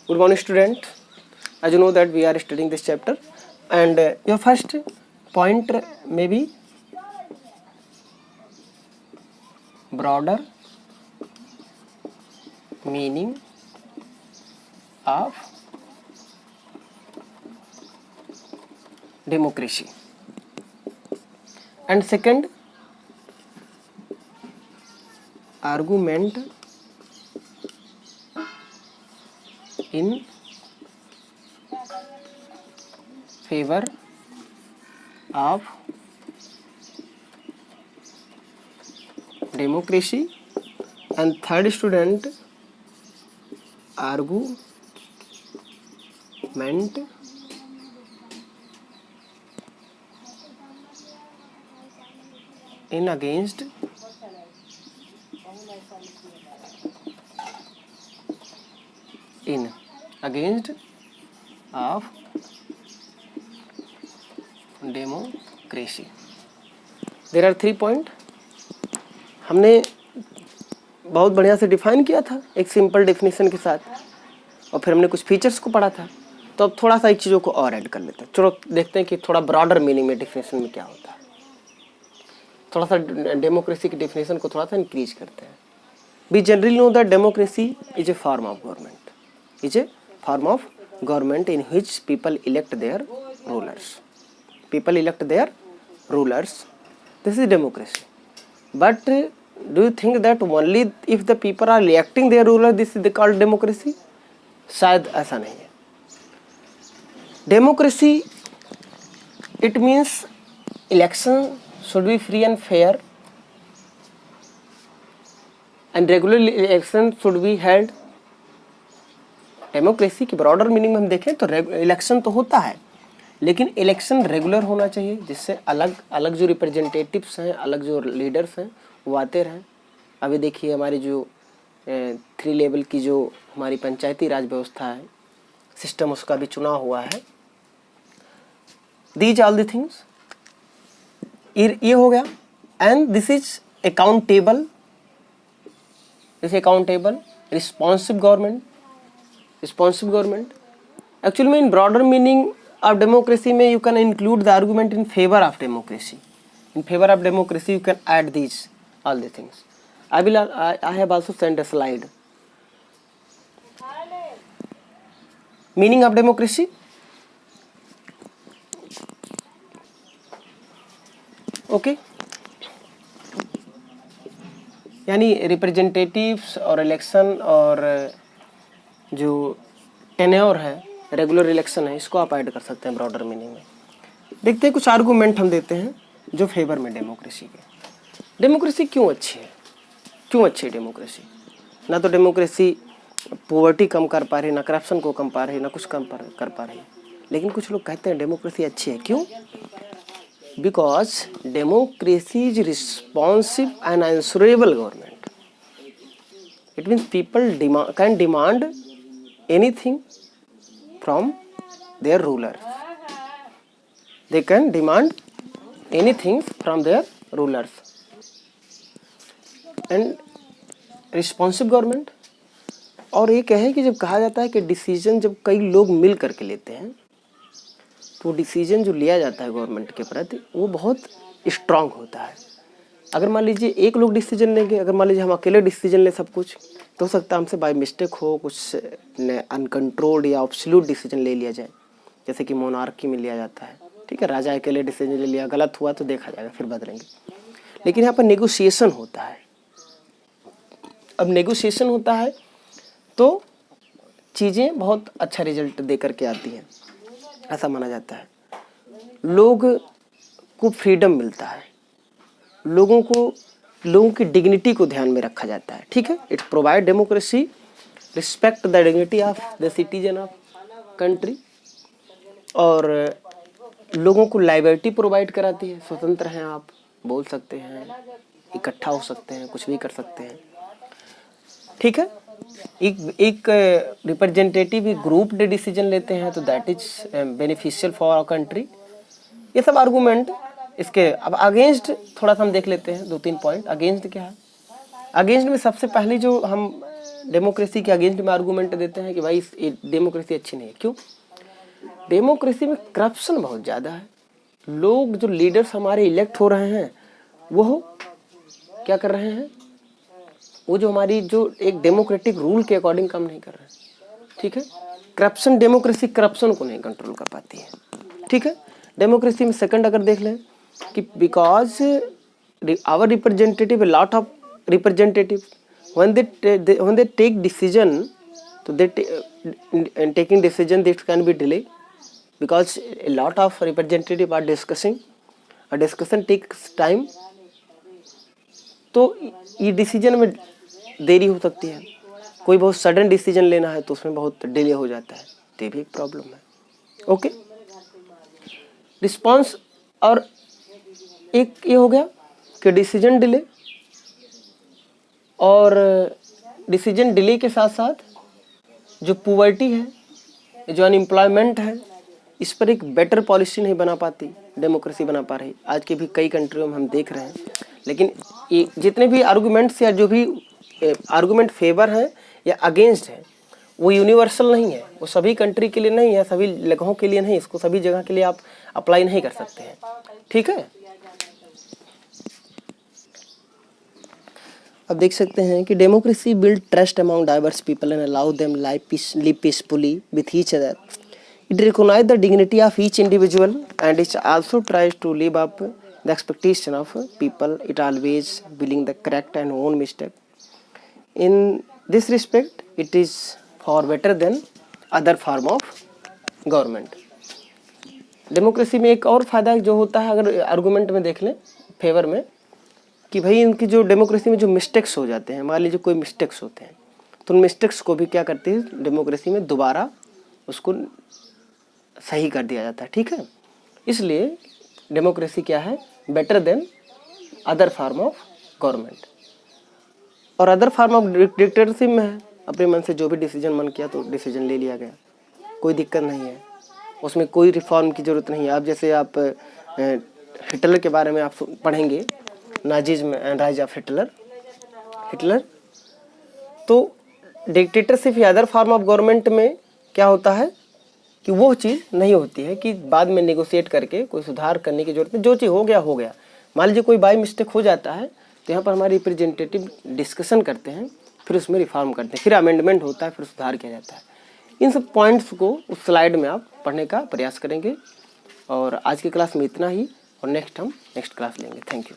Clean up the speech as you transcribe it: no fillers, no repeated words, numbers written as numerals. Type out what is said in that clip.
Good morning, student. As you know that we are studying this chapter, and your first point may be broader meaning of democracy, and second, argument in favor of democracy, and third student, argument in against of democracy. There are 3 points. हमने बहुत बढ़िया से define किया था एक simple definition के साथ, और फिर हमने कुछ फीचर्स को पढ़ा था। तो अब थोड़ा सा एक चीज़ों को और ऐड कर लेते हैं। चलो देखते हैं कि थोड़ा ब्रॉडर मीनिंग में डेफिनेशन में क्या होता है। थोड़ा सा डेमोक्रेसी की डेफिनेशन को थोड़ा सा इंक्रीज करते हैं। We generally know that democracy is a form of government in which people elect their rulers. This is democracy. But do you think that only if the people are electing their ruler this is called democracy? शायद ऐसा नहीं है। Democracy it means election should be free and fair and regular election should be held. Democracy की broader meaning में हम देखें तो election तो होता है, लेकिन इलेक्शन रेगुलर होना चाहिए, जिससे अलग अलग जो रिप्रेजेंटेटिव्स हैं, अलग जो लीडर्स हैं वो आते रहें। अभी देखिए हमारी जो 3 लेवल की जो हमारी पंचायती राज व्यवस्था है, सिस्टम, उसका भी चुनाव हुआ है। दीज ऑल द थिंग्स ये हो गया। And this is accountable, responsive government. Actually में in broader meaning of democracy में you can include the argument in favor of democracy. In favor of democracy you can add these all the things. I have also sent a slide. Meaning of democracy. Okay. यानी representatives और election और जो tenure है, regular election है, इसको आप add कर सकते हैं ब्रॉडर मीनिंग में। देखते हैं कुछ आर्गूमेंट हम देते हैं जो फेवर में डेमोक्रेसी के। डेमोक्रेसी क्यों अच्छी है डेमोक्रेसी? ना तो डेमोक्रेसी पॉवर्टी कम कर पा रही, ना करप्शन को कम पा रही, ना कुछ कम कर पा रही, लेकिन कुछ लोग कहते हैं डेमोक्रेसी अच्छी है। क्यों? Because democracy is responsive and answerable government. It means people can demand anything from their ruler. They can demand anything from their rulers. And responsive government, और ये कहे कि जब कहा जाता है कि डिसीजन जब कई लोग मिल करके लेते हैं तो डिसीजन जो लिया जाता है गवर्नमेंट के प्रति वो बहुत स्ट्रांग होता है। अगर मान लीजिए एक लोग डिसीजन लेंगे, अगर मान लीजिए हम अकेले डिसीजन ले सब कुछ, तो हो सकता है हमसे बाय मिस्टेक हो कुछ अनकंट्रोल्ड या ऑब्सोल्यूट डिसीजन ले लिया जाए, जैसे कि मोनार्की में लिया जाता है। ठीक है, राजा अकेले डिसीजन ले लिया, गलत हुआ तो देखा जाएगा, फिर बदलेंगे। लेकिन यहाँ पर नेगोशिएशन होता है। अब नेगोशिएशन होता है तो चीज़ें बहुत अच्छा रिजल्ट दे करके आती हैं, ऐसा माना जाता है। लोग को फ्रीडम मिलता है, लोगों की डिग्निटी को ध्यान में रखा जाता है। ठीक है, it provide democracy respect the dignity of the citizen of country, और लोगों को लाइबर्टी प्रोवाइड कराती है। स्वतंत्र हैं, आप बोल सकते हैं, इकट्ठा हो सकते हैं, कुछ भी कर सकते हैं। ठीक है, एक रिप्रेजेंटेटिव ग्रुप डे डिसीजन लेते हैं तो that is beneficial for our country. ये सब आर्गूमेंट इसके। अब अगेंस्ट थोड़ा सा हम देख लेते हैं 2-3 पॉइंट। अगेंस्ट क्या है? अगेंस्ट में सबसे पहले जो हम डेमोक्रेसी के अगेंस्ट में आर्गूमेंट देते हैं कि भाई डेमोक्रेसी अच्छी नहीं है। क्यों? डेमोक्रेसी में करप्शन बहुत ज़्यादा है। लोग जो लीडर्स हमारे इलेक्ट हो रहे हैं वो क्या कर रहे हैं, वो जो हमारी जो एक डेमोक्रेटिक रूल के अकॉर्डिंग काम नहीं कर रहे हैं। ठीक है, करप्शन, डेमोक्रेसी करप्शन को नहीं कंट्रोल कर पाती है। ठीक है, डेमोक्रेसी में सेकंड अगर देख लें कि because our representative, lot of representative when they take decision, so they taking decision that can be delayed because a lot of representative are discussing, a discussion takes time, तो ये decision में देरी हो सकती है। कोई बहुत सडन डिसीजन लेना है तो उसमें बहुत डिले हो जाता है, तो ये भी एक प्रॉब्लम है। ओके, रिस्पॉन्स, और एक ये हो गया कि डिसीजन डिले, और डिसीजन डिले के साथ साथ जो पुवर्टी है, जो अनएम्प्लॉयमेंट है, इस पर एक बेटर पॉलिसी नहीं बना पाती डेमोक्रेसी बना पा रही। आज के भी कई कंट्रियों में हम देख रहे हैं। लेकिन ये जितने भी आर्गूमेंट्स या जो भी आर्गूमेंट फेवर हैं या अगेंस्ट हैं वो यूनिवर्सल नहीं है, वो सभी कंट्री के लिए नहीं है, सभी जगहों के लिए नहीं, इसको सभी जगह के लिए आप अप्लाई नहीं कर सकते हैं। ठीक है, अब देख सकते हैं कि democracy build trust among diverse people and allow them live peacefully with each other. It recognise the dignity of each individual and it also tries to live up the expectation of people. It always billing the correct and own mistake. In this respect it is far better than other form of government. Democracy में एक और फायदा जो होता है, अगर argument में देख लें फेवर में, कि भाई इनकी जो डेमोक्रेसी में जो मिस्टेक्स हो जाते हैं, मान लीजिए कोई मिस्टेक्स होते हैं तो उन मिस्टेक्स को भी क्या करती है डेमोक्रेसी में, दोबारा उसको सही कर दिया जाता है। ठीक है, इसलिए डेमोक्रेसी क्या है, better than other form of government. और अदर फॉर्म ऑफ डिक्टेटरशिप में है, अपने मन से जो भी डिसीजन मन किया तो डिसीजन ले लिया गया, कोई दिक्कत नहीं है, उसमें कोई रिफॉर्म की ज़रूरत नहीं है। आप जैसे आप हिटलर के बारे में आप पढ़ेंगे, Nazism and rise of Hitler, तो डिक्टेटरशिप या अदर फॉर्म ऑफ गवर्नमेंट में क्या होता है कि वो चीज़ नहीं होती है कि बाद में नेगोशिएट करके कोई सुधार करने की जरूरत है, जो चीज़ हो गया हो गया। मान लीजिए कोई बाई मिस्टेक हो जाता है तो यहाँ पर हमारे रिप्रेजेंटेटिव डिस्कशन करते हैं, फिर उसमें रिफॉर्म करते हैं, फिर अमेंडमेंट होता है, फिर सुधार किया जाता है। इन सब पॉइंट्स को उस स्लाइड में आप पढ़ने का प्रयास करेंगे। और आज की क्लास में इतना ही, और नेक्स्ट क्लास लेंगे। Thank you.